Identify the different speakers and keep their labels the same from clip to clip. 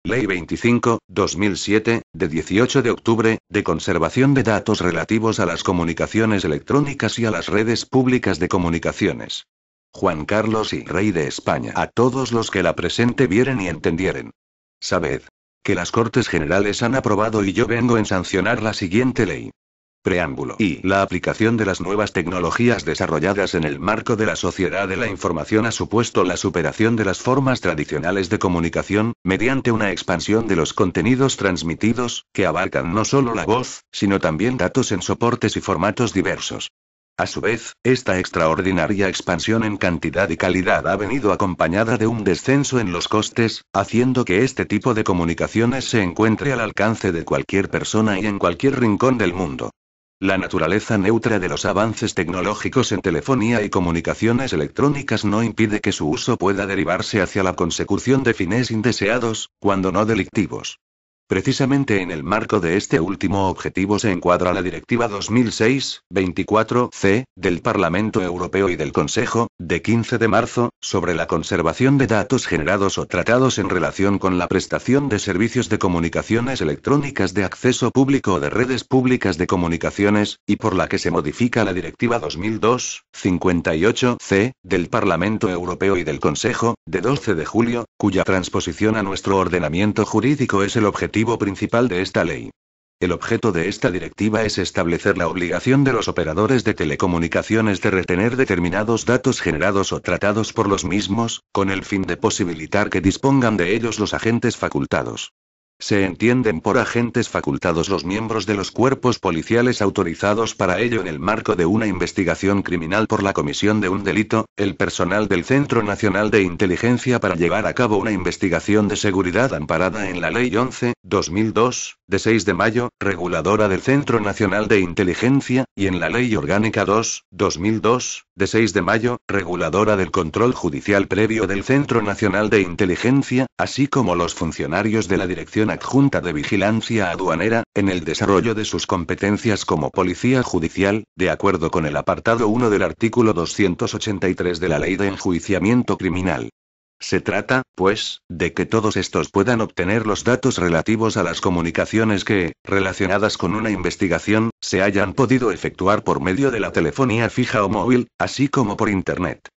Speaker 1: Ley 25/2007, de 18 de octubre, de conservación de datos relativos a las comunicaciones electrónicas y a las redes públicas de comunicaciones. Juan Carlos y Rey de España. A todos los que la presente vieren y entendieren. Sabed que las Cortes Generales han aprobado y yo vengo en sancionar la siguiente ley. Preámbulo. Y la aplicación de las nuevas tecnologías desarrolladas en el marco de la sociedad de la información ha supuesto la superación de las formas tradicionales de comunicación, mediante una expansión de los contenidos transmitidos, que abarcan no solo la voz, sino también datos en soportes y formatos diversos. A su vez, esta extraordinaria expansión en cantidad y calidad ha venido acompañada de un descenso en los costes, haciendo que este tipo de comunicaciones se encuentre al alcance de cualquier persona y en cualquier rincón del mundo. La naturaleza neutra de los avances tecnológicos en telefonía y comunicaciones electrónicas no impide que su uso pueda derivarse hacia la consecución de fines indeseados, cuando no delictivos. Precisamente en el marco de este último objetivo se encuadra la Directiva 2006/24/C, del Parlamento Europeo y del Consejo, de 15 de marzo, sobre la conservación de datos generados o tratados en relación con la prestación de servicios de comunicaciones electrónicas de acceso público o de redes públicas de comunicaciones, y por la que se modifica la Directiva 2002/58/C, del Parlamento Europeo y del Consejo, de 12 de julio, cuya transposición a nuestro ordenamiento jurídico es el objetivo principal de esta ley. El objeto de esta directiva es establecer la obligación de los operadores de telecomunicaciones de retener determinados datos generados o tratados por los mismos, con el fin de posibilitar que dispongan de ellos los agentes facultados. Se entienden por agentes facultados los miembros de los cuerpos policiales autorizados para ello en el marco de una investigación criminal por la comisión de un delito, el personal del Centro Nacional de Inteligencia para llevar a cabo una investigación de seguridad amparada en la Ley 11/2002, de 6 de mayo, reguladora del Centro Nacional de Inteligencia, y en la Ley Orgánica 2/2002, de 6 de mayo, reguladora del control judicial previo del Centro Nacional de Inteligencia, así como los funcionarios de la Dirección Adjunta de Vigilancia Aduanera, en el desarrollo de sus competencias como policía judicial, de acuerdo con el apartado 1 del artículo 283 de la Ley de Enjuiciamiento Criminal. Se trata, pues, de que todos estos puedan obtener los datos relativos a las comunicaciones que, relacionadas con una investigación, se hayan podido efectuar por medio de la telefonía fija o móvil, así como por Internet.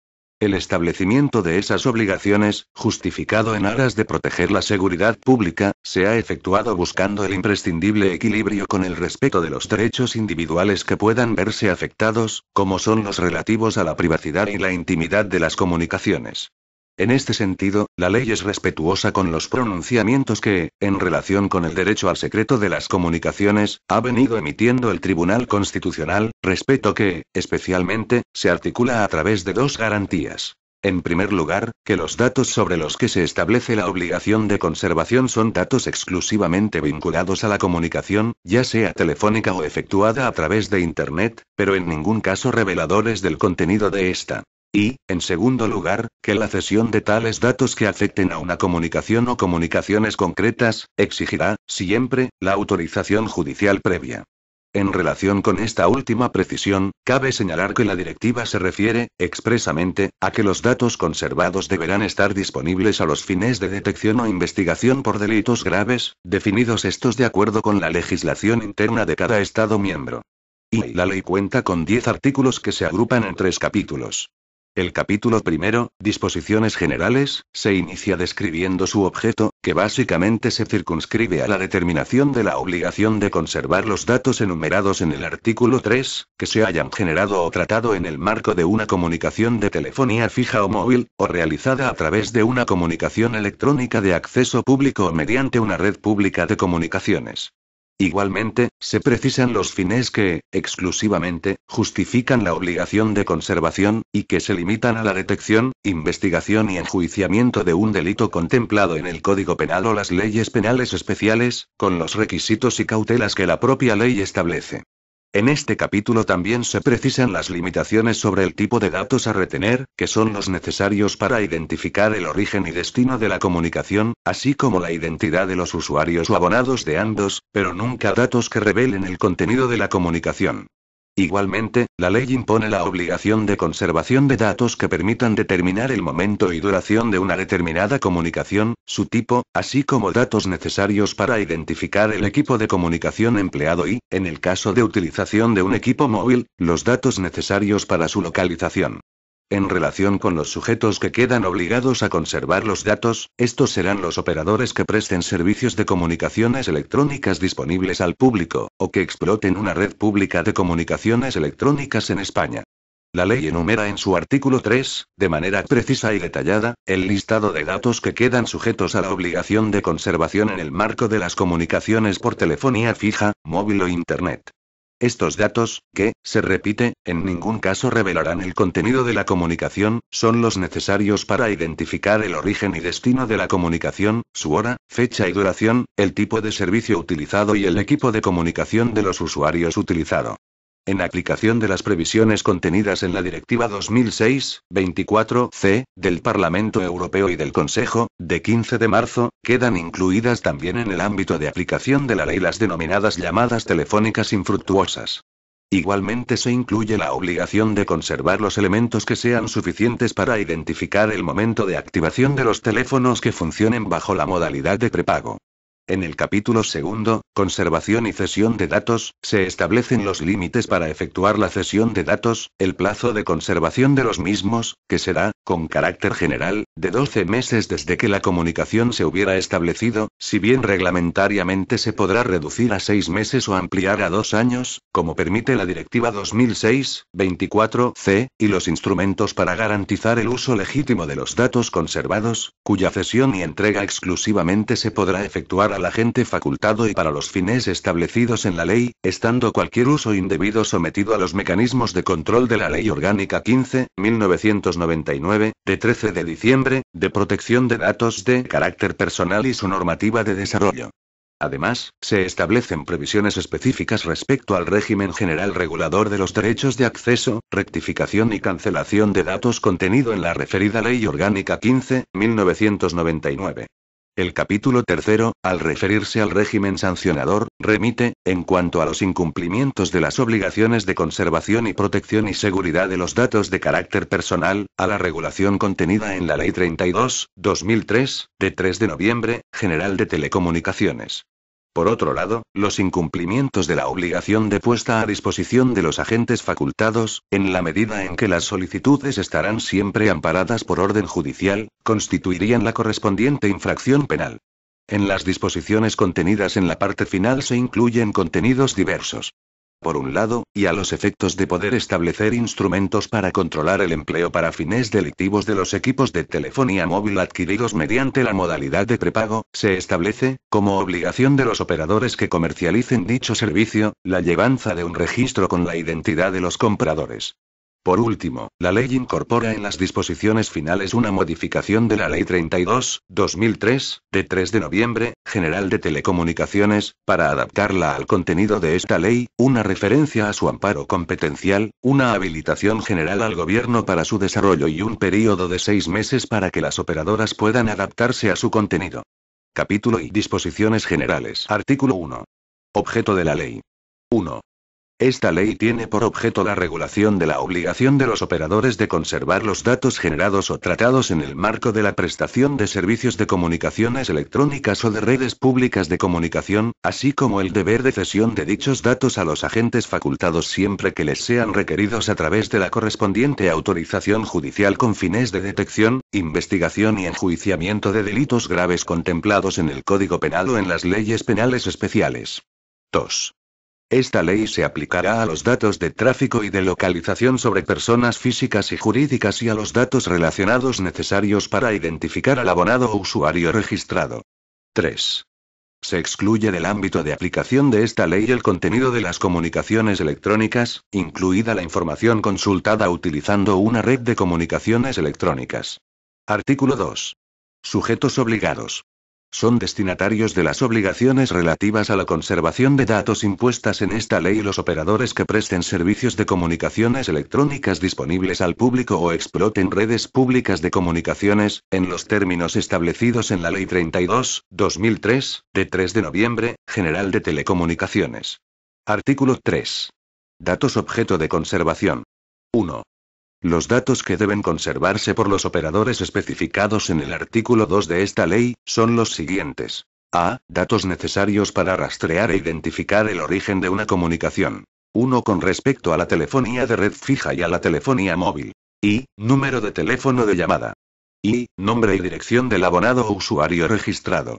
Speaker 1: El establecimiento de esas obligaciones, justificado en aras de proteger la seguridad pública, se ha efectuado buscando el imprescindible equilibrio con el respeto de los derechos individuales que puedan verse afectados, como son los relativos a la privacidad y la intimidad de las comunicaciones. En este sentido, la ley es respetuosa con los pronunciamientos que, en relación con el derecho al secreto de las comunicaciones, ha venido emitiendo el Tribunal Constitucional, respeto que, especialmente, se articula a través de dos garantías. En primer lugar, que los datos sobre los que se establece la obligación de conservación son datos exclusivamente vinculados a la comunicación, ya sea telefónica o efectuada a través de Internet, pero en ningún caso reveladores del contenido de esta. Y, en segundo lugar, que la cesión de tales datos que afecten a una comunicación o comunicaciones concretas, exigirá, siempre, la autorización judicial previa. En relación con esta última precisión, cabe señalar que la directiva se refiere, expresamente, a que los datos conservados deberán estar disponibles a los fines de detección o investigación por delitos graves, definidos estos de acuerdo con la legislación interna de cada Estado miembro. Y la ley cuenta con 10 artículos que se agrupan en 3 capítulos. El capítulo primero, Disposiciones Generales, se inicia describiendo su objeto, que básicamente se circunscribe a la determinación de la obligación de conservar los datos enumerados en el artículo 3, que se hayan generado o tratado en el marco de una comunicación de telefonía fija o móvil, o realizada a través de una comunicación electrónica de acceso público o mediante una red pública de comunicaciones. Igualmente, se precisan los fines que, exclusivamente, justifican la obligación de conservación, y que se limitan a la detección, investigación y enjuiciamiento de un delito contemplado en el Código Penal o las leyes penales especiales, con los requisitos y cautelas que la propia ley establece. En este capítulo también se precisan las limitaciones sobre el tipo de datos a retener, que son los necesarios para identificar el origen y destino de la comunicación, así como la identidad de los usuarios o abonados de ambos, pero nunca datos que revelen el contenido de la comunicación. Igualmente, la ley impone la obligación de conservación de datos que permitan determinar el momento y duración de una determinada comunicación, su tipo, así como datos necesarios para identificar el equipo de comunicación empleado y, en el caso de utilización de un equipo móvil, los datos necesarios para su localización. En relación con los sujetos que quedan obligados a conservar los datos, estos serán los operadores que presten servicios de comunicaciones electrónicas disponibles al público, o que exploten una red pública de comunicaciones electrónicas en España. La ley enumera en su artículo 3, de manera precisa y detallada, el listado de datos que quedan sujetos a la obligación de conservación en el marco de las comunicaciones por telefonía fija, móvil o Internet. Estos datos, que, se repite, en ningún caso revelarán el contenido de la comunicación, son los necesarios para identificar el origen y destino de la comunicación, su hora, fecha y duración, el tipo de servicio utilizado y el equipo de comunicación de los usuarios utilizado. En aplicación de las previsiones contenidas en la Directiva 2006/24/C, del Parlamento Europeo y del Consejo, de 15 de marzo, quedan incluidas también en el ámbito de aplicación de la ley las denominadas llamadas telefónicas infructuosas. Igualmente se incluye la obligación de conservar los elementos que sean suficientes para identificar el momento de activación de los teléfonos que funcionen bajo la modalidad de prepago. En el capítulo segundo, Conservación y cesión de datos, se establecen los límites para efectuar la cesión de datos, el plazo de conservación de los mismos, que será, con carácter general, de 12 meses desde que la comunicación se hubiera establecido, si bien reglamentariamente se podrá reducir a 6 meses o ampliar a 2 años, como permite la Directiva 2006/24/C, y los instrumentos para garantizar el uso legítimo de los datos conservados, cuya cesión y entrega exclusivamente se podrá efectuar al agente facultado y para los fines establecidos en la ley, estando cualquier uso indebido sometido a los mecanismos de control de la Ley Orgánica 15/1999, de 13 de diciembre, de protección de datos de carácter personal y su normativa de desarrollo. Además, se establecen previsiones específicas respecto al régimen general regulador de los derechos de acceso, rectificación y cancelación de datos contenido en la referida Ley Orgánica 15/1999. El capítulo tercero, al referirse al régimen sancionador, remite, en cuanto a los incumplimientos de las obligaciones de conservación y protección y seguridad de los datos de carácter personal, a la regulación contenida en la Ley 32/2003, de 3 de noviembre, General de Telecomunicaciones. Por otro lado, los incumplimientos de la obligación de puesta a disposición de los agentes facultados, en la medida en que las solicitudes estarán siempre amparadas por orden judicial, constituirían la correspondiente infracción penal. En las disposiciones contenidas en la parte final se incluyen contenidos diversos. Por un lado, y a los efectos de poder establecer instrumentos para controlar el empleo para fines delictivos de los equipos de telefonía móvil adquiridos mediante la modalidad de prepago, se establece, como obligación de los operadores que comercialicen dicho servicio, la llevanza de un registro con la identidad de los compradores. Por último, la ley incorpora en las disposiciones finales una modificación de la Ley 32/2003, de 3 de noviembre, General de Telecomunicaciones, para adaptarla al contenido de esta ley, una referencia a su amparo competencial, una habilitación general al Gobierno para su desarrollo y un período de 6 meses para que las operadoras puedan adaptarse a su contenido. Capítulo y disposiciones generales. Artículo 1. Objeto de la ley. 1. Esta ley tiene por objeto la regulación de la obligación de los operadores de conservar los datos generados o tratados en el marco de la prestación de servicios de comunicaciones electrónicas o de redes públicas de comunicación, así como el deber de cesión de dichos datos a los agentes facultados siempre que les sean requeridos a través de la correspondiente autorización judicial con fines de detección, investigación y enjuiciamiento de delitos graves contemplados en el Código Penal o en las leyes penales especiales. 2. Esta ley se aplicará a los datos de tráfico y de localización sobre personas físicas y jurídicas y a los datos relacionados necesarios para identificar al abonado o usuario registrado. 3. Se excluye del ámbito de aplicación de esta ley el contenido de las comunicaciones electrónicas, incluida la información consultada utilizando una red de comunicaciones electrónicas. Artículo 2. Sujetos obligados. Son destinatarios de las obligaciones relativas a la conservación de datos impuestas en esta ley los operadores que presten servicios de comunicaciones electrónicas disponibles al público o exploten redes públicas de comunicaciones, en los términos establecidos en la Ley 32/2003, de 3 de noviembre, General de Telecomunicaciones. Artículo 3. Datos objeto de conservación. 1. Los datos que deben conservarse por los operadores especificados en el artículo 2 de esta ley, son los siguientes. A. Datos necesarios para rastrear e identificar el origen de una comunicación. 1. Con respecto a la telefonía de red fija y a la telefonía móvil. I. Número de teléfono de llamada. I. Nombre y dirección del abonado o usuario registrado.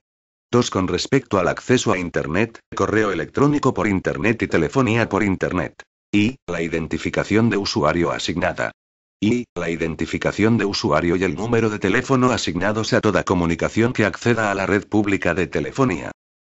Speaker 1: 2. Con respecto al acceso a Internet, correo electrónico por Internet y telefonía por Internet. I. La identificación de usuario asignada. I. La identificación de usuario y el número de teléfono asignados a toda comunicación que acceda a la red pública de telefonía.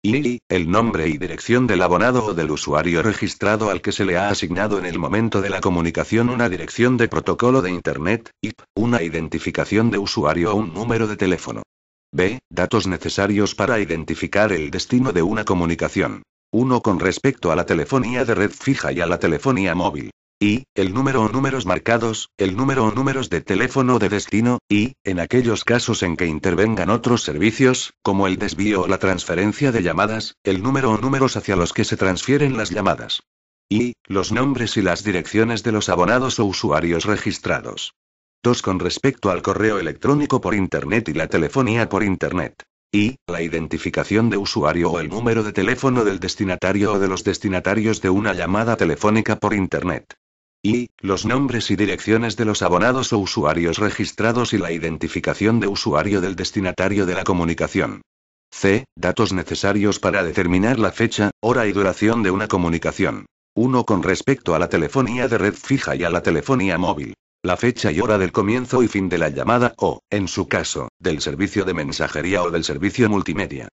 Speaker 1: I. El nombre y dirección del abonado o del usuario registrado al que se le ha asignado en el momento de la comunicación una dirección de protocolo de Internet, IP, una identificación de usuario o un número de teléfono. B. Datos necesarios para identificar el destino de una comunicación. 1. Con respecto a la telefonía de red fija y a la telefonía móvil. I. El número o números marcados, el número o números de teléfono de destino, y, en aquellos casos en que intervengan otros servicios, como el desvío o la transferencia de llamadas, el número o números hacia los que se transfieren las llamadas. Y, los nombres y las direcciones de los abonados o usuarios registrados. 2. Con respecto al correo electrónico por Internet y la telefonía por Internet. Y, la identificación de usuario o el número de teléfono del destinatario o de los destinatarios de una llamada telefónica por Internet. Y, los nombres y direcciones de los abonados o usuarios registrados y la identificación de usuario del destinatario de la comunicación. C. Datos necesarios para determinar la fecha, hora y duración de una comunicación. 1. Con respecto a la telefonía de red fija y a la telefonía móvil. La fecha y hora del comienzo y fin de la llamada o, en su caso, del servicio de mensajería o del servicio multimedia.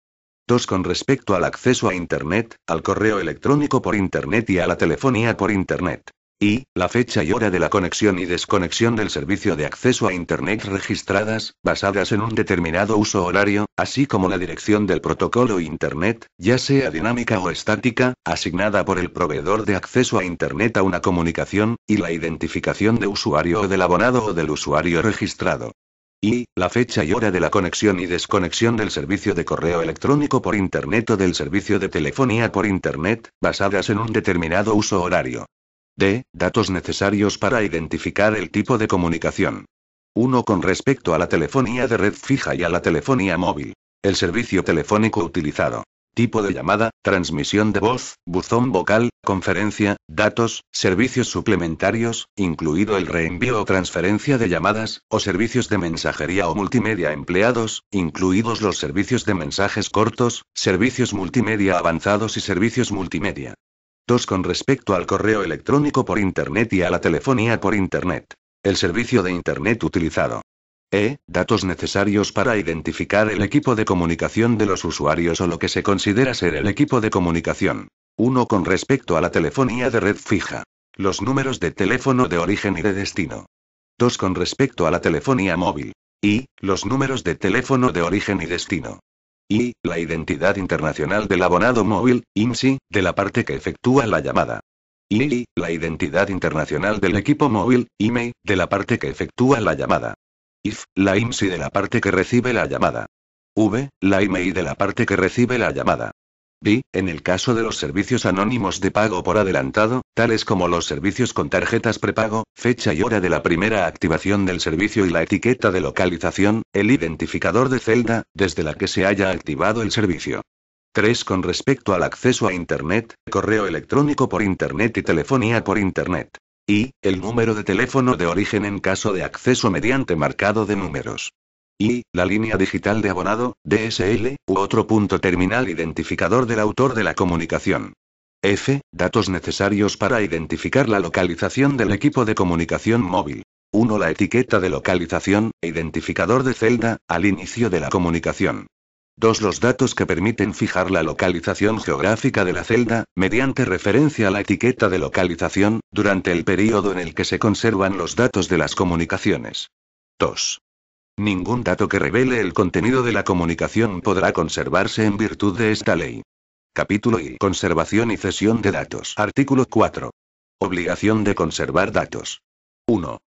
Speaker 1: 2. Con respecto al acceso a Internet, al correo electrónico por Internet y a la telefonía por Internet. Y, la fecha y hora de la conexión y desconexión del servicio de acceso a Internet registradas, basadas en un determinado uso horario, así como la dirección del protocolo Internet, ya sea dinámica o estática, asignada por el proveedor de acceso a Internet a una comunicación, y la identificación de usuario o del abonado o del usuario registrado. Y, la fecha y hora de la conexión y desconexión del servicio de correo electrónico por Internet o del servicio de telefonía por Internet, basadas en un determinado uso horario. D. Datos necesarios para identificar el tipo de comunicación. 1. Con respecto a la telefonía de red fija y a la telefonía móvil. El servicio telefónico utilizado. Tipo de llamada, transmisión de voz, buzón vocal, conferencia, datos, servicios suplementarios, incluido el reenvío o transferencia de llamadas, o servicios de mensajería o multimedia empleados, incluidos los servicios de mensajes cortos, servicios multimedia avanzados y servicios multimedia. 2. Con respecto al correo electrónico por Internet y a la telefonía por Internet. El servicio de Internet utilizado. Datos necesarios para identificar el equipo de comunicación de los usuarios o lo que se considera ser el equipo de comunicación. 1. Con respecto a la telefonía de red fija. Los números de teléfono de origen y de destino. 2. Con respecto a la telefonía móvil. Y, los números de teléfono de origen y destino. Y, la identidad internacional del abonado móvil, IMSI, de la parte que efectúa la llamada. Y, la identidad internacional del equipo móvil, IMEI, de la parte que efectúa la llamada. IF, la IMSI de la parte que recibe la llamada. V, la IMEI de la parte que recibe la llamada. B, en el caso de los servicios anónimos de pago por adelantado, tales como los servicios con tarjetas prepago, fecha y hora de la primera activación del servicio y la etiqueta de localización, el identificador de celda, desde la que se haya activado el servicio. 3. Con respecto al acceso a Internet, correo electrónico por Internet y telefonía por Internet. Y, el número de teléfono de origen en caso de acceso mediante marcado de números. Y, la línea digital de abonado, DSL, u otro punto terminal identificador del autor de la comunicación. F. Datos necesarios para identificar la localización del equipo de comunicación móvil. 1. La etiqueta de localización, identificador de celda, al inicio de la comunicación. 2. Los datos que permiten fijar la localización geográfica de la celda, mediante referencia a la etiqueta de localización, durante el período en el que se conservan los datos de las comunicaciones. 2. Ningún dato que revele el contenido de la comunicación podrá conservarse en virtud de esta ley. Capítulo I. Conservación y cesión de datos. Artículo 4. Obligación de conservar datos. 1.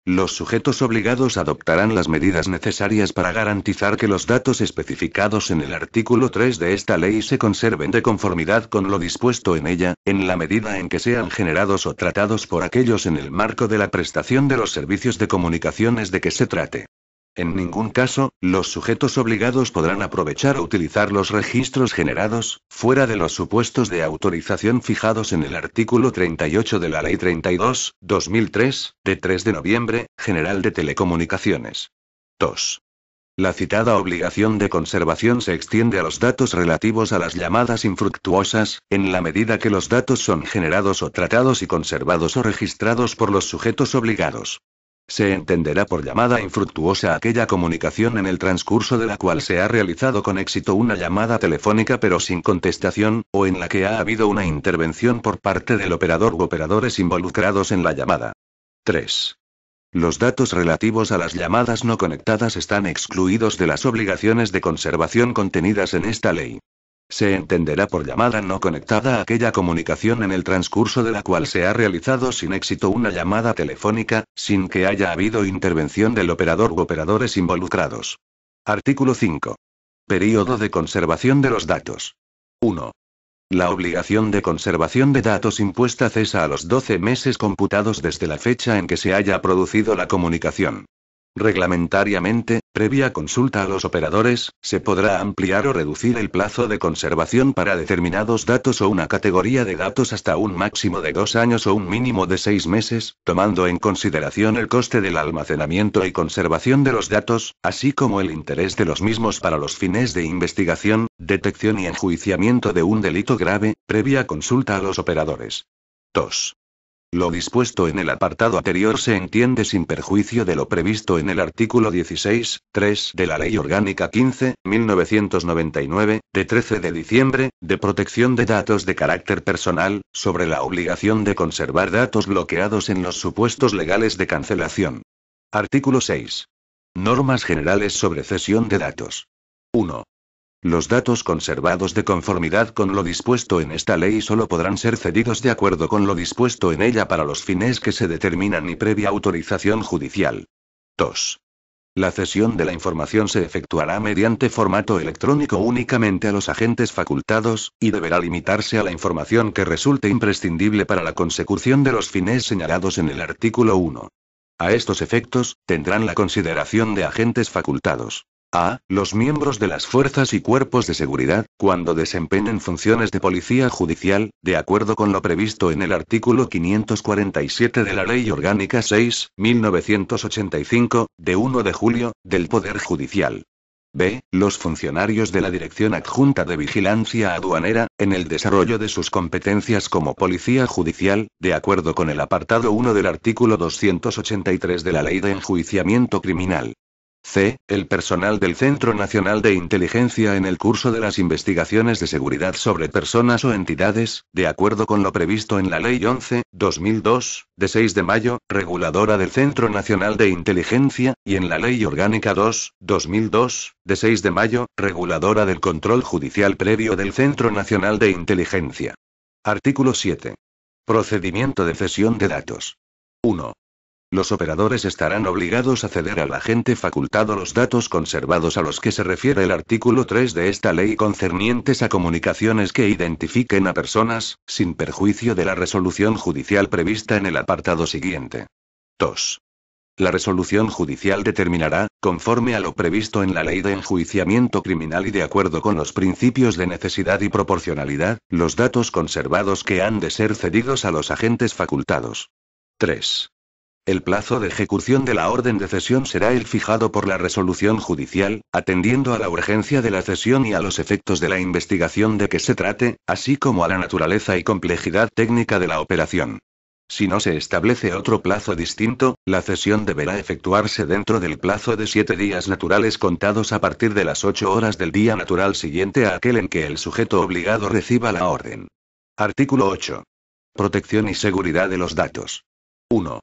Speaker 1: Los sujetos obligados adoptarán las medidas necesarias para garantizar que los datos especificados en el artículo 3 de esta ley se conserven de conformidad con lo dispuesto en ella, en la medida en que sean generados o tratados por aquellos en el marco de la prestación de los servicios de comunicaciones de que se trate. En ningún caso, los sujetos obligados podrán aprovechar o utilizar los registros generados, fuera de los supuestos de autorización fijados en el artículo 38 de la Ley 32/2003, de 3 de noviembre, General de Telecomunicaciones. 2. La citada obligación de conservación se extiende a los datos relativos a las llamadas infructuosas, en la medida que los datos son generados o tratados y conservados o registrados por los sujetos obligados. Se entenderá por llamada infructuosa aquella comunicación en el transcurso de la cual se ha realizado con éxito una llamada telefónica pero sin contestación, o en la que ha habido una intervención por parte del operador u operadores involucrados en la llamada. 3. Los datos relativos a las llamadas no conectadas están excluidos de las obligaciones de conservación contenidas en esta ley. Se entenderá por llamada no conectada aquella comunicación en el transcurso de la cual se ha realizado sin éxito una llamada telefónica, sin que haya habido intervención del operador u operadores involucrados. Artículo 5. Período de conservación de los datos. 1. La obligación de conservación de datos impuesta cesa a los 12 meses computados desde la fecha en que se haya producido la comunicación. Reglamentariamente, previa consulta a los operadores, se podrá ampliar o reducir el plazo de conservación para determinados datos o una categoría de datos hasta un máximo de 2 años o un mínimo de 6 meses, tomando en consideración el coste del almacenamiento y conservación de los datos, así como el interés de los mismos para los fines de investigación, detección y enjuiciamiento de un delito grave, previa consulta a los operadores. 2. Lo dispuesto en el apartado anterior se entiende sin perjuicio de lo previsto en el artículo 16.3 de la Ley Orgánica 15.1999, de 13 de diciembre, de protección de datos de carácter personal, sobre la obligación de conservar datos bloqueados en los supuestos legales de cancelación. Artículo 6. Normas generales sobre cesión de datos. 1. Los datos conservados de conformidad con lo dispuesto en esta ley solo podrán ser cedidos de acuerdo con lo dispuesto en ella para los fines que se determinan y previa autorización judicial. 2. La cesión de la información se efectuará mediante formato electrónico únicamente a los agentes facultados, y deberá limitarse a la información que resulte imprescindible para la consecución de los fines señalados en el artículo 1. A estos efectos, tendrán la consideración de agentes facultados. A. Los miembros de las fuerzas y cuerpos de seguridad, cuando desempeñen funciones de policía judicial, de acuerdo con lo previsto en el artículo 547 de la Ley Orgánica 6.1985, de 1 de julio, del Poder Judicial. B. Los funcionarios de la Dirección Adjunta de Vigilancia Aduanera, en el desarrollo de sus competencias como policía judicial, de acuerdo con el apartado 1 del artículo 283 de la Ley de Enjuiciamiento Criminal. C. El personal del Centro Nacional de Inteligencia en el curso de las investigaciones de seguridad sobre personas o entidades, de acuerdo con lo previsto en la Ley 11/2002, de 6 de mayo, reguladora del Centro Nacional de Inteligencia, y en la Ley Orgánica 2/2002, de 6 de mayo, reguladora del control judicial previo del Centro Nacional de Inteligencia. Artículo 7. Procedimiento de cesión de datos. 1. Los operadores estarán obligados a ceder al agente facultado los datos conservados a los que se refiere el artículo 3 de esta ley concernientes a comunicaciones que identifiquen a personas, sin perjuicio de la resolución judicial prevista en el apartado siguiente. 2. La resolución judicial determinará, conforme a lo previsto en la Ley de Enjuiciamiento Criminal y de acuerdo con los principios de necesidad y proporcionalidad, los datos conservados que han de ser cedidos a los agentes facultados. 3. El plazo de ejecución de la orden de cesión será el fijado por la resolución judicial, atendiendo a la urgencia de la cesión y a los efectos de la investigación de que se trate, así como a la naturaleza y complejidad técnica de la operación. Si no se establece otro plazo distinto, la cesión deberá efectuarse dentro del plazo de 7 días naturales contados a partir de las 8 horas del día natural siguiente a aquel en que el sujeto obligado reciba la orden. Artículo 8. Protección y seguridad de los datos. 1.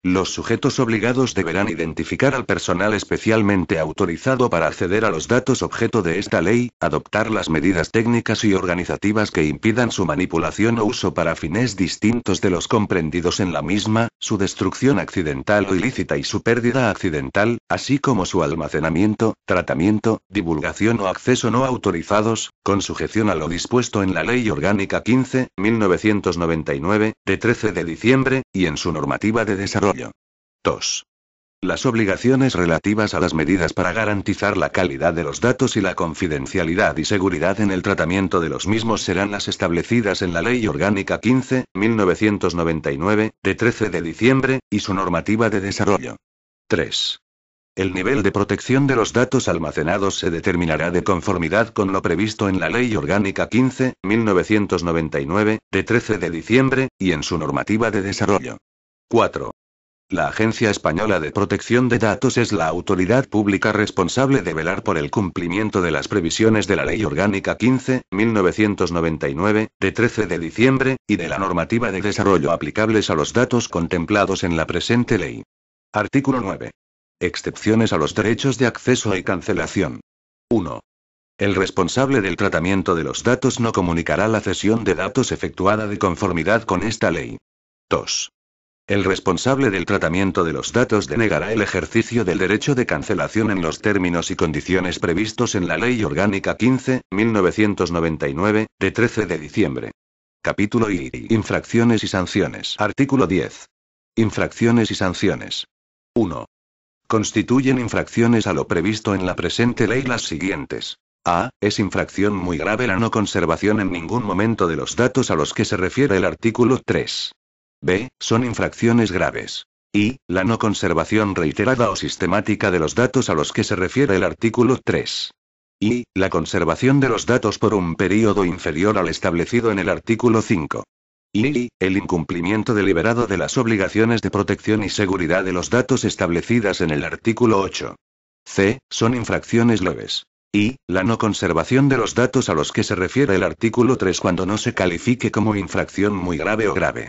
Speaker 1: Los sujetos obligados deberán identificar al personal especialmente autorizado para acceder a los datos objeto de esta ley, adoptar las medidas técnicas y organizativas que impidan su manipulación o uso para fines distintos de los comprendidos en la misma, su destrucción accidental o ilícita y su pérdida accidental, así como su almacenamiento, tratamiento, divulgación o acceso no autorizados, con sujeción a lo dispuesto en la Ley Orgánica 15.1999, de 13 de diciembre, y en su normativa de desarrollo. 2. Las obligaciones relativas a las medidas para garantizar la calidad de los datos y la confidencialidad y seguridad en el tratamiento de los mismos serán las establecidas en la Ley Orgánica 15.1999, de 13 de diciembre, y su normativa de desarrollo. 3. El nivel de protección de los datos almacenados se determinará de conformidad con lo previsto en la Ley Orgánica 15.1999, de 13 de diciembre, y en su normativa de desarrollo. 4. La Agencia Española de Protección de Datos es la autoridad pública responsable de velar por el cumplimiento de las previsiones de la Ley Orgánica 15.1999, de 13 de diciembre, y de la normativa de desarrollo aplicables a los datos contemplados en la presente ley. Artículo 9. Excepciones a los derechos de acceso y cancelación. 1. El responsable del tratamiento de los datos no comunicará la cesión de datos efectuada de conformidad con esta ley. 2. El responsable del tratamiento de los datos denegará el ejercicio del derecho de cancelación en los términos y condiciones previstos en la Ley Orgánica 15.1999, de 13 de diciembre. Capítulo I. Infracciones y sanciones. Artículo 10. Infracciones y sanciones. 1. Constituyen infracciones a lo previsto en la presente ley las siguientes. A. Es infracción muy grave la no conservación en ningún momento de los datos a los que se refiere el artículo 3. B. Son infracciones graves. Y. La no conservación reiterada o sistemática de los datos a los que se refiere el artículo 3. Y. La conservación de los datos por un período inferior al establecido en el artículo 5. Y. El incumplimiento deliberado de las obligaciones de protección y seguridad de los datos establecidas en el artículo 8. C. Son infracciones leves. Y. La no conservación de los datos a los que se refiere el artículo 3 cuando no se califique como infracción muy grave o grave.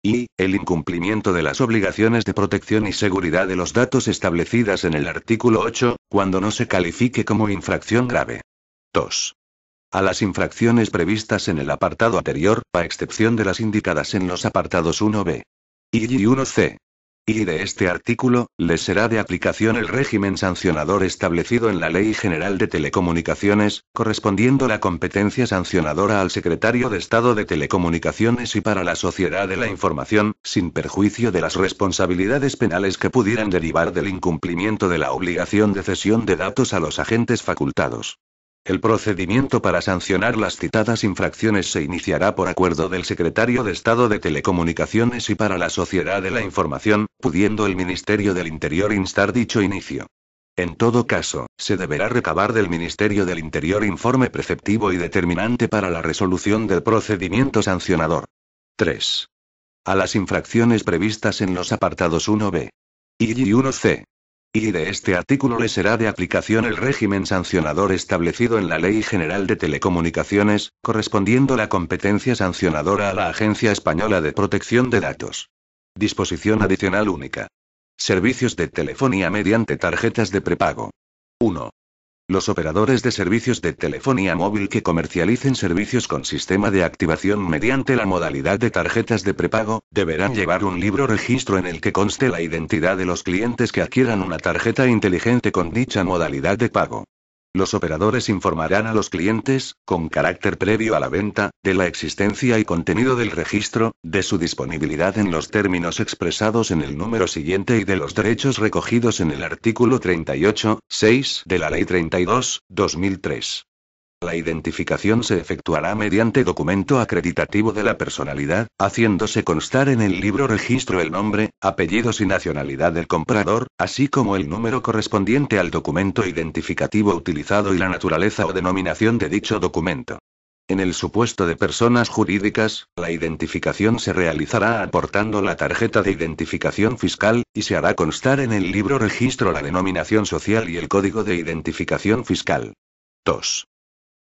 Speaker 1: Y. El incumplimiento de las obligaciones de protección y seguridad de los datos establecidas en el artículo 8, cuando no se califique como infracción grave. 2. A las infracciones previstas en el apartado anterior, a excepción de las indicadas en los apartados 1b y 1c y de este artículo, les será de aplicación el régimen sancionador establecido en la Ley General de Telecomunicaciones, correspondiendo la competencia sancionadora al Secretario de Estado de Telecomunicaciones y para la Sociedad de la Información, sin perjuicio de las responsabilidades penales que pudieran derivar del incumplimiento de la obligación de cesión de datos a los agentes facultados. El procedimiento para sancionar las citadas infracciones se iniciará por acuerdo del Secretario de Estado de Telecomunicaciones y para la Sociedad de la Información, pudiendo el Ministerio del Interior instar dicho inicio. En todo caso, se deberá recabar del Ministerio del Interior informe preceptivo y determinante para la resolución del procedimiento sancionador. 3. A las infracciones previstas en los apartados 1b y 1c y de este artículo le será de aplicación el régimen sancionador establecido en la Ley General de Telecomunicaciones, correspondiendo la competencia sancionadora a la Agencia Española de Protección de Datos. Disposición adicional única. Servicios de telefonía mediante tarjetas de prepago. 1. Los operadores de servicios de telefonía móvil que comercialicen servicios con sistema de activación mediante la modalidad de tarjetas de prepago, deberán llevar un libro registro en el que conste la identidad de los clientes que adquieran una tarjeta inteligente con dicha modalidad de pago. Los operadores informarán a los clientes, con carácter previo a la venta, de la existencia y contenido del registro, de su disponibilidad en los términos expresados en el número siguiente y de los derechos recogidos en el artículo 38.6 de la Ley 32/2003. La identificación se efectuará mediante documento acreditativo de la personalidad, haciéndose constar en el libro registro el nombre, apellidos y nacionalidad del comprador, así como el número correspondiente al documento identificativo utilizado y la naturaleza o denominación de dicho documento. En el supuesto de personas jurídicas, la identificación se realizará aportando la tarjeta de identificación fiscal, y se hará constar en el libro registro la denominación social y el código de identificación fiscal. 2.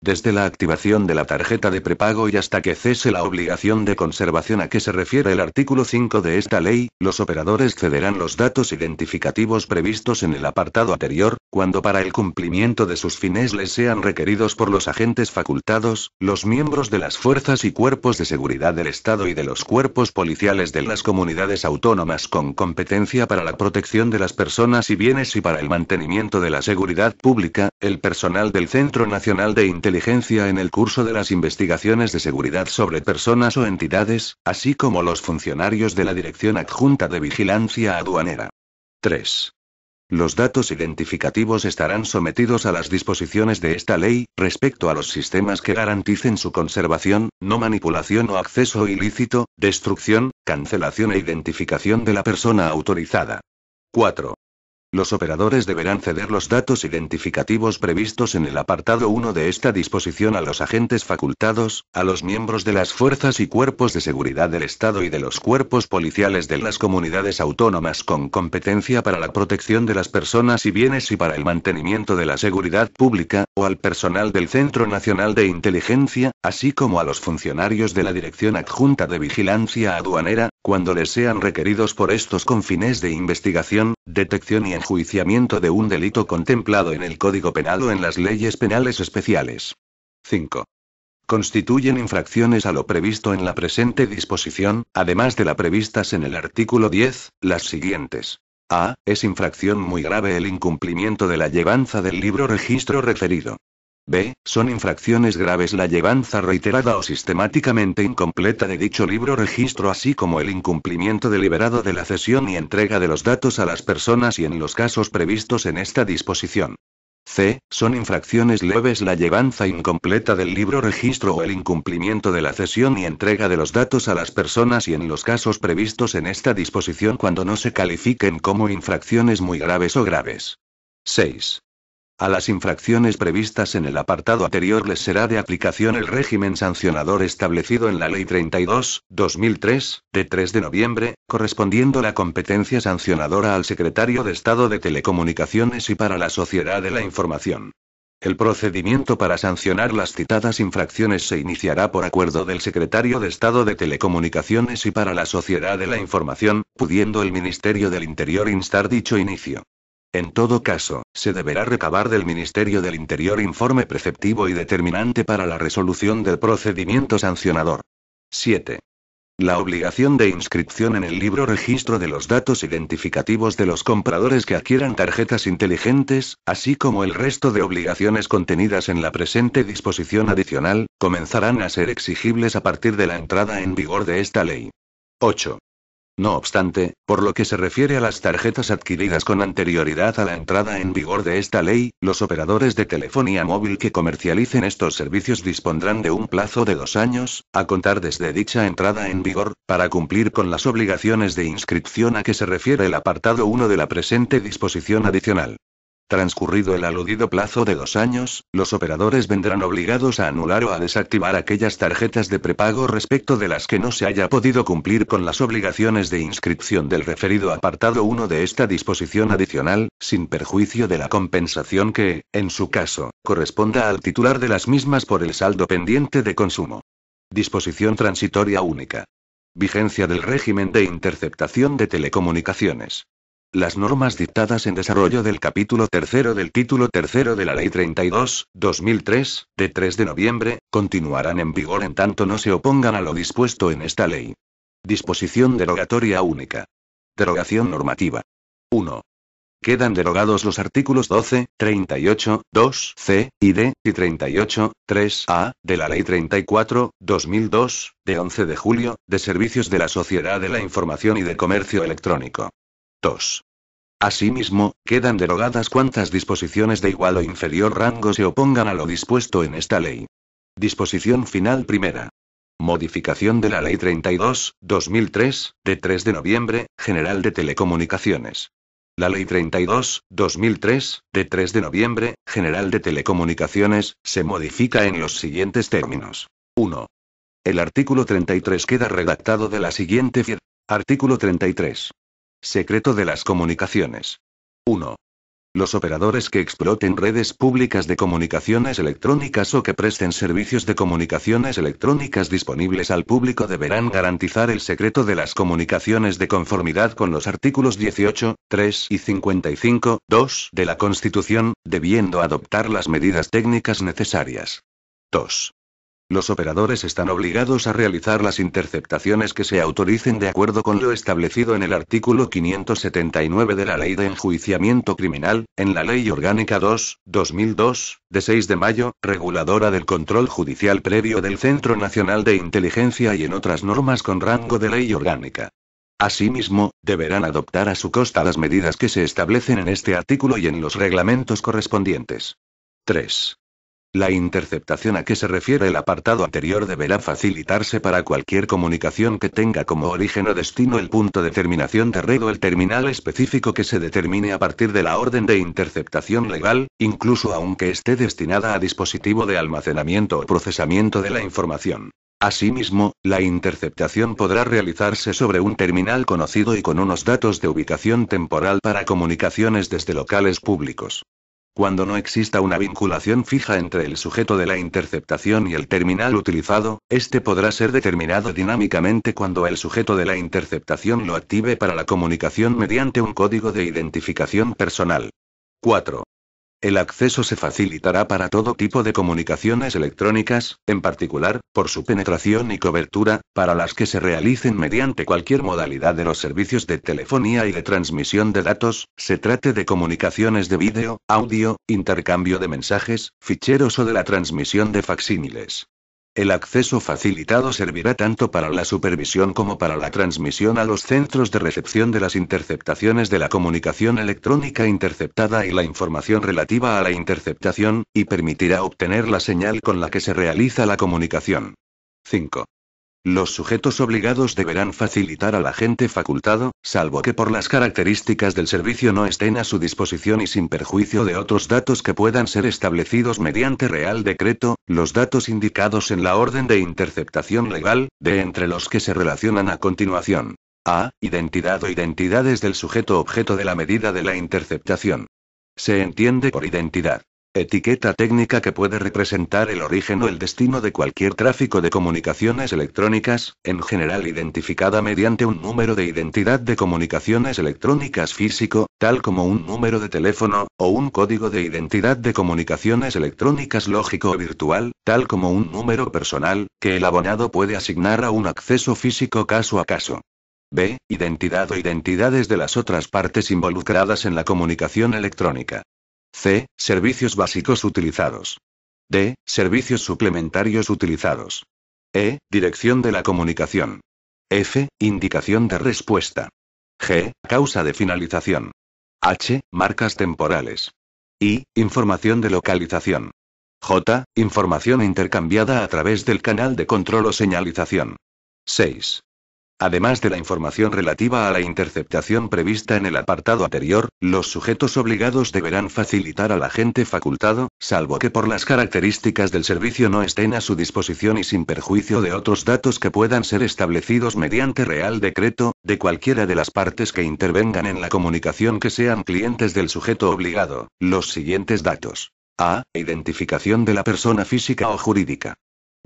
Speaker 1: Desde la activación de la tarjeta de prepago y hasta que cese la obligación de conservación a que se refiere el artículo 5 de esta ley, los operadores cederán los datos identificativos previstos en el apartado anterior, cuando para el cumplimiento de sus fines les sean requeridos por los agentes facultados, los miembros de las fuerzas y cuerpos de seguridad del Estado y de los cuerpos policiales de las comunidades autónomas con competencia para la protección de las personas y bienes y para el mantenimiento de la seguridad pública, el personal del Centro Nacional de Inteligencia en el curso de las investigaciones de seguridad sobre personas o entidades, así como los funcionarios de la Dirección Adjunta de Vigilancia Aduanera. 3. Los datos identificativos estarán sometidos a las disposiciones de esta ley, respecto a los sistemas que garanticen su conservación, no manipulación o acceso ilícito, destrucción, cancelación e identificación de la persona autorizada. 4. Los operadores deberán ceder los datos identificativos previstos en el apartado 1 de esta disposición a los agentes facultados, a los miembros de las fuerzas y cuerpos de seguridad del Estado y de los cuerpos policiales de las comunidades autónomas con competencia para la protección de las personas y bienes y para el mantenimiento de la seguridad pública, o al personal del Centro Nacional de Inteligencia, así como a los funcionarios de la Dirección Adjunta de Vigilancia Aduanera, cuando les sean requeridos por estos con fines de investigación, detección y enjuiciamiento de un delito contemplado en el Código Penal o en las leyes penales especiales. 5. Constituyen infracciones a lo previsto en la presente disposición, además de las previstas en el artículo 10, las siguientes. A. Es infracción muy grave el incumplimiento de la llevanza del libro registro referido. B. Son infracciones graves la llevanza reiterada o sistemáticamente incompleta de dicho libro registro así como el incumplimiento deliberado de la cesión y entrega de los datos a las personas y en los casos previstos en esta disposición. C. Son infracciones leves la llevanza incompleta del libro registro o el incumplimiento de la cesión y entrega de los datos a las personas y en los casos previstos en esta disposición cuando no se califiquen como infracciones muy graves o graves. 6. A las infracciones previstas en el apartado anterior les será de aplicación el régimen sancionador establecido en la Ley 32/2003, de 3 de noviembre, correspondiendo la competencia sancionadora al Secretario de Estado de Telecomunicaciones y para la Sociedad de la Información. El procedimiento para sancionar las citadas infracciones se iniciará por acuerdo del Secretario de Estado de Telecomunicaciones y para la Sociedad de la Información, pudiendo el Ministerio del Interior instar dicho inicio. En todo caso, se deberá recabar del Ministerio del Interior informe preceptivo y determinante para la resolución del procedimiento sancionador. 7. La obligación de inscripción en el libro registro de los datos identificativos de los compradores que adquieran tarjetas inteligentes, así como el resto de obligaciones contenidas en la presente disposición adicional, comenzarán a ser exigibles a partir de la entrada en vigor de esta ley. 8. No obstante, por lo que se refiere a las tarjetas adquiridas con anterioridad a la entrada en vigor de esta ley, los operadores de telefonía móvil que comercialicen estos servicios dispondrán de un plazo de 2 años, a contar desde dicha entrada en vigor, para cumplir con las obligaciones de inscripción a que se refiere el apartado 1 de la presente disposición adicional. Transcurrido el aludido plazo de 2 años, los operadores vendrán obligados a anular o a desactivar aquellas tarjetas de prepago respecto de las que no se haya podido cumplir con las obligaciones de inscripción del referido apartado 1 de esta disposición adicional, sin perjuicio de la compensación que, en su caso, corresponda al titular de las mismas por el saldo pendiente de consumo. Disposición transitoria única. Vigencia del régimen de interceptación de telecomunicaciones. Las normas dictadas en desarrollo del capítulo 3 del título 3 de la Ley 32/2003, de 3 de noviembre, continuarán en vigor en tanto no se opongan a lo dispuesto en esta ley. Disposición derogatoria única. Derogación normativa. 1. Quedan derogados los artículos 12, 38, 2, c, y d, y 38, 3, a, de la Ley 34/2002, de 11 de julio, de Servicios de la Sociedad de la Información y de Comercio Electrónico. 2. Asimismo, quedan derogadas cuantas disposiciones de igual o inferior rango se opongan a lo dispuesto en esta ley. Disposición final primera. Modificación de la Ley 32/2003, de 3 de noviembre, General de Telecomunicaciones. La Ley 32/2003, de 3 de noviembre, General de Telecomunicaciones, se modifica en los siguientes términos. 1. El artículo 33 queda redactado de la siguiente forma. Artículo 33. Secreto de las comunicaciones. 1. Los operadores que exploten redes públicas de comunicaciones electrónicas o que presten servicios de comunicaciones electrónicas disponibles al público deberán garantizar el secreto de las comunicaciones de conformidad con los artículos 18, 3 y 55, 2 de la Constitución, debiendo adoptar las medidas técnicas necesarias. 2. Los operadores están obligados a realizar las interceptaciones que se autoricen de acuerdo con lo establecido en el artículo 579 de la Ley de Enjuiciamiento Criminal, en la Ley Orgánica 2/2002, de 6 de mayo, reguladora del control judicial previo del Centro Nacional de Inteligencia y en otras normas con rango de ley orgánica. Asimismo, deberán adoptar a su costa las medidas que se establecen en este artículo y en los reglamentos correspondientes. 3. La interceptación a que se refiere el apartado anterior deberá facilitarse para cualquier comunicación que tenga como origen o destino el punto de terminación de red o el terminal específico que se determine a partir de la orden de interceptación legal, incluso aunque esté destinada a dispositivo de almacenamiento o procesamiento de la información. Asimismo, la interceptación podrá realizarse sobre un terminal conocido y con unos datos de ubicación temporal para comunicaciones desde locales públicos. Cuando no exista una vinculación fija entre el sujeto de la interceptación y el terminal utilizado, este podrá ser determinado dinámicamente cuando el sujeto de la interceptación lo active para la comunicación mediante un código de identificación personal. 4. El acceso se facilitará para todo tipo de comunicaciones electrónicas, en particular, por su penetración y cobertura, para las que se realicen mediante cualquier modalidad de los servicios de telefonía y de transmisión de datos, se trate de comunicaciones de vídeo, audio, intercambio de mensajes, ficheros o de la transmisión de facsímiles. El acceso facilitado servirá tanto para la supervisión como para la transmisión a los centros de recepción de las interceptaciones de la comunicación electrónica interceptada y la información relativa a la interceptación, y permitirá obtener la señal con la que se realiza la comunicación. 5. Los sujetos obligados deberán facilitar al agente facultado, salvo que por las características del servicio no estén a su disposición y sin perjuicio de otros datos que puedan ser establecidos mediante Real Decreto, los datos indicados en la orden de interceptación legal, de entre los que se relacionan a continuación. A. Identidad o identidades del sujeto objeto de la medida de la interceptación. Se entiende por identidad: etiqueta técnica que puede representar el origen o el destino de cualquier tráfico de comunicaciones electrónicas, en general identificada mediante un número de identidad de comunicaciones electrónicas físico, tal como un número de teléfono, o un código de identidad de comunicaciones electrónicas lógico o virtual, tal como un número personal, que el abonado puede asignar a un acceso físico caso a caso. B. Identidad o identidades de las otras partes involucradas en la comunicación electrónica. C. Servicios básicos utilizados. D. Servicios suplementarios utilizados. E. Dirección de la comunicación. F. Indicación de respuesta. G. Causa de finalización. H. Marcas temporales. I. Información de localización. J. Información intercambiada a través del canal de control o señalización. 6. Además de la información relativa a la interceptación prevista en el apartado anterior, los sujetos obligados deberán facilitar al agente facultado, salvo que por las características del servicio no estén a su disposición y sin perjuicio de otros datos que puedan ser establecidos mediante Real Decreto, de cualquiera de las partes que intervengan en la comunicación que sean clientes del sujeto obligado, los siguientes datos. A. Identificación de la persona física o jurídica.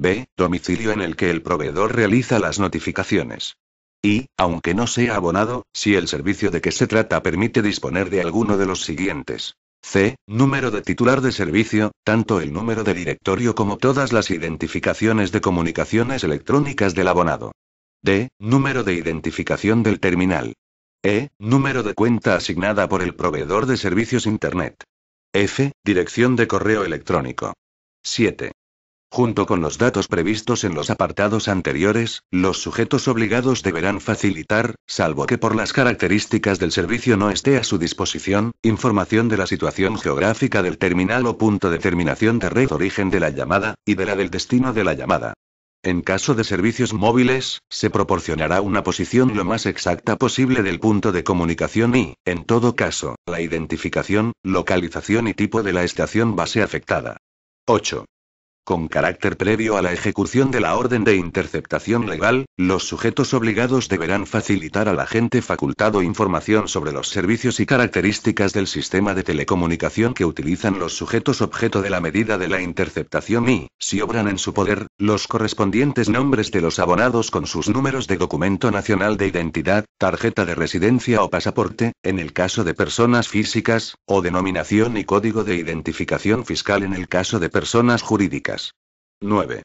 Speaker 1: B. Domicilio en el que el proveedor realiza las notificaciones. Y, aunque no sea abonado, si el servicio de que se trata permite disponer de alguno de los siguientes. C. Número de titular de servicio, tanto el número de directorio como todas las identificaciones de comunicaciones electrónicas del abonado. D. Número de identificación del terminal. E. Número de cuenta asignada por el proveedor de servicios Internet. F. Dirección de correo electrónico. 7. Junto con los datos previstos en los apartados anteriores, los sujetos obligados deberán facilitar, salvo que por las características del servicio no esté a su disposición, información de la situación geográfica del terminal o punto de terminación de red origen de la llamada, y de la del destino de la llamada. En caso de servicios móviles, se proporcionará una posición lo más exacta posible del punto de comunicación y, en todo caso, la identificación, localización y tipo de la estación base afectada. 8. Con carácter previo a la ejecución de la orden de interceptación legal, los sujetos obligados deberán facilitar al agente facultado información sobre los servicios y características del sistema de telecomunicación que utilizan los sujetos objeto de la medida de la interceptación y, si obran en su poder, los correspondientes nombres de los abonados con sus números de documento nacional de identidad, tarjeta de residencia o pasaporte, en el caso de personas físicas, o denominación y código de identificación fiscal en el caso de personas jurídicas. 9.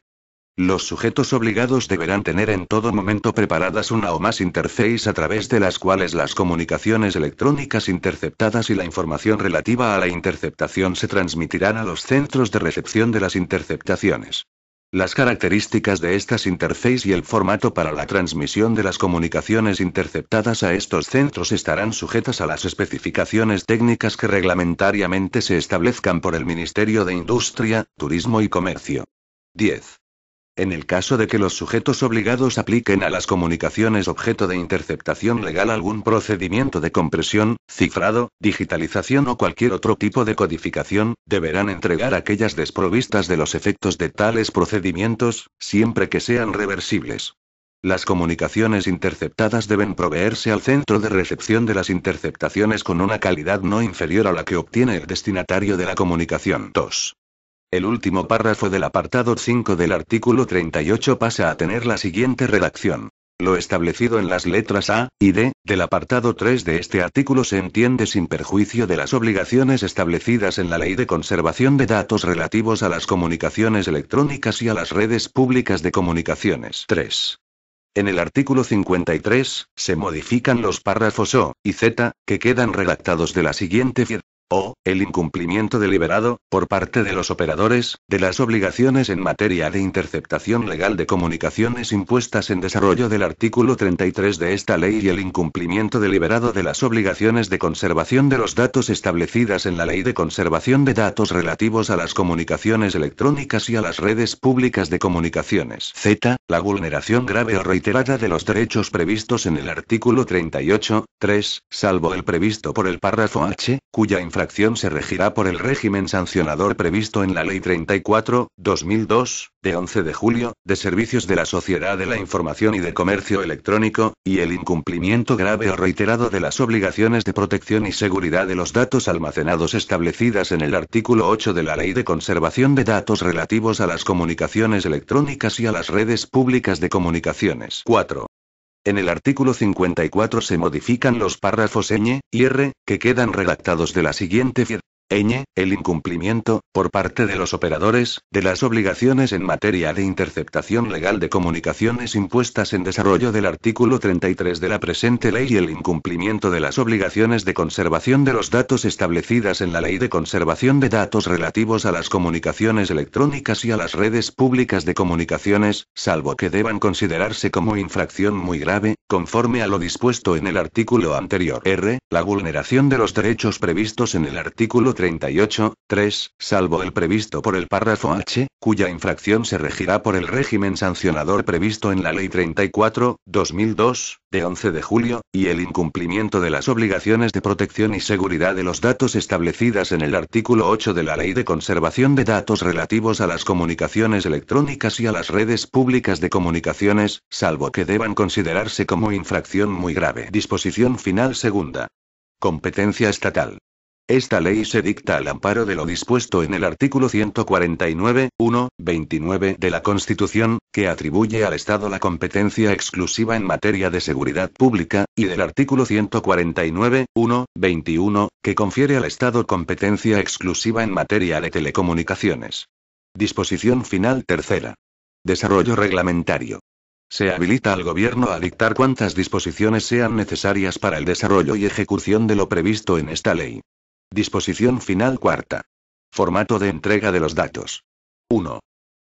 Speaker 1: Los sujetos obligados deberán tener en todo momento preparadas una o más interfaces a través de las cuales las comunicaciones electrónicas interceptadas y la información relativa a la interceptación se transmitirán a los centros de recepción de las interceptaciones. Las características de estas interfaces y el formato para la transmisión de las comunicaciones interceptadas a estos centros estarán sujetas a las especificaciones técnicas que reglamentariamente se establezcan por el Ministerio de Industria, Turismo y Comercio. 10. En el caso de que los sujetos obligados apliquen a las comunicaciones objeto de interceptación legal algún procedimiento de compresión, cifrado, digitalización o cualquier otro tipo de codificación, deberán entregar aquellas desprovistas de los efectos de tales procedimientos, siempre que sean reversibles. Las comunicaciones interceptadas deben proveerse al centro de recepción de las interceptaciones con una calidad no inferior a la que obtiene el destinatario de la comunicación. 2. El último párrafo del apartado 5 del artículo 38 pasa a tener la siguiente redacción. Lo establecido en las letras A y D del apartado 3 de este artículo se entiende sin perjuicio de las obligaciones establecidas en la Ley de Conservación de Datos relativos a las comunicaciones electrónicas y a las redes públicas de comunicaciones. 3. En el artículo 53, se modifican los párrafos O y Z, que quedan redactados de la siguiente forma. O, el incumplimiento deliberado, por parte de los operadores, de las obligaciones en materia de interceptación legal de comunicaciones impuestas en desarrollo del artículo 33 de esta ley y el incumplimiento deliberado de las obligaciones de conservación de los datos establecidas en la Ley de Conservación de Datos relativos a las comunicaciones electrónicas y a las redes públicas de comunicaciones. Z, la vulneración grave o reiterada de los derechos previstos en el artículo 38, 3, salvo el previsto por el párrafo H, cuya infracción se regirá por el régimen sancionador previsto en la Ley 34/2002, de 11 de julio, de Servicios de la Sociedad de la Información y de Comercio Electrónico, y el incumplimiento grave o reiterado de las obligaciones de protección y seguridad de los datos almacenados establecidas en el artículo 8 de la Ley de Conservación de Datos relativos a las comunicaciones electrónicas y a las redes públicas de comunicaciones. 4. En el artículo 54 se modifican los párrafos ñ y r, que quedan redactados de la siguiente forma. ñ, el incumplimiento, por parte de los operadores, de las obligaciones en materia de interceptación legal de comunicaciones impuestas en desarrollo del artículo 33 de la presente ley y el incumplimiento de las obligaciones de conservación de los datos establecidas en la Ley de Conservación de Datos relativos a las comunicaciones electrónicas y a las redes públicas de comunicaciones, salvo que deban considerarse como infracción muy grave, conforme a lo dispuesto en el artículo anterior. R, la vulneración de los derechos previstos en el artículo 38, 3, salvo el previsto por el párrafo H, cuya infracción se regirá por el régimen sancionador previsto en la Ley 34/2002, de 11 de julio, y el incumplimiento de las obligaciones de protección y seguridad de los datos establecidas en el artículo 8 de la Ley de Conservación de Datos relativos a las comunicaciones electrónicas y a las redes públicas de comunicaciones, salvo que deban considerarse como infracción muy grave. Disposición final segunda. Competencia estatal. Esta ley se dicta al amparo de lo dispuesto en el artículo 149, 1, 29 de la Constitución, que atribuye al Estado la competencia exclusiva en materia de seguridad pública, y del artículo 149, 1, 21, que confiere al Estado competencia exclusiva en materia de telecomunicaciones. Disposición final tercera. Desarrollo reglamentario. Se habilita al Gobierno a dictar cuantas disposiciones sean necesarias para el desarrollo y ejecución de lo previsto en esta ley. Disposición final cuarta. Formato de entrega de los datos. 1.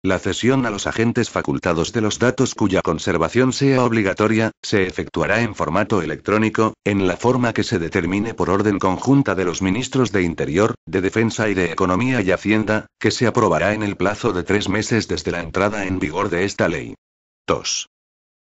Speaker 1: La cesión a los agentes facultados de los datos cuya conservación sea obligatoria, se efectuará en formato electrónico, en la forma que se determine por orden conjunta de los ministros de Interior, de Defensa y de Economía y Hacienda, que se aprobará en el plazo de 3 meses desde la entrada en vigor de esta ley. 2.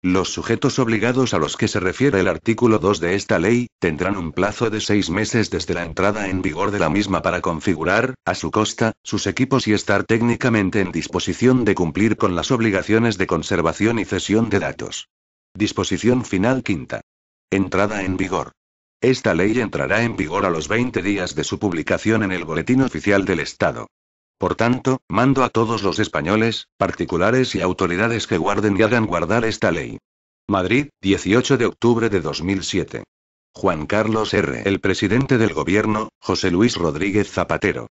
Speaker 1: Los sujetos obligados a los que se refiere el artículo 2 de esta ley, tendrán un plazo de 6 meses desde la entrada en vigor de la misma para configurar, a su costa, sus equipos y estar técnicamente en disposición de cumplir con las obligaciones de conservación y cesión de datos. Disposición final quinta. Entrada en vigor. Esta ley entrará en vigor a los 20 días de su publicación en el Boletín Oficial del Estado. Por tanto, mando a todos los españoles, particulares y autoridades que guarden y hagan guardar esta ley. Madrid, 18 de octubre de 2007. Juan Carlos R. El presidente del gobierno, José Luis Rodríguez Zapatero.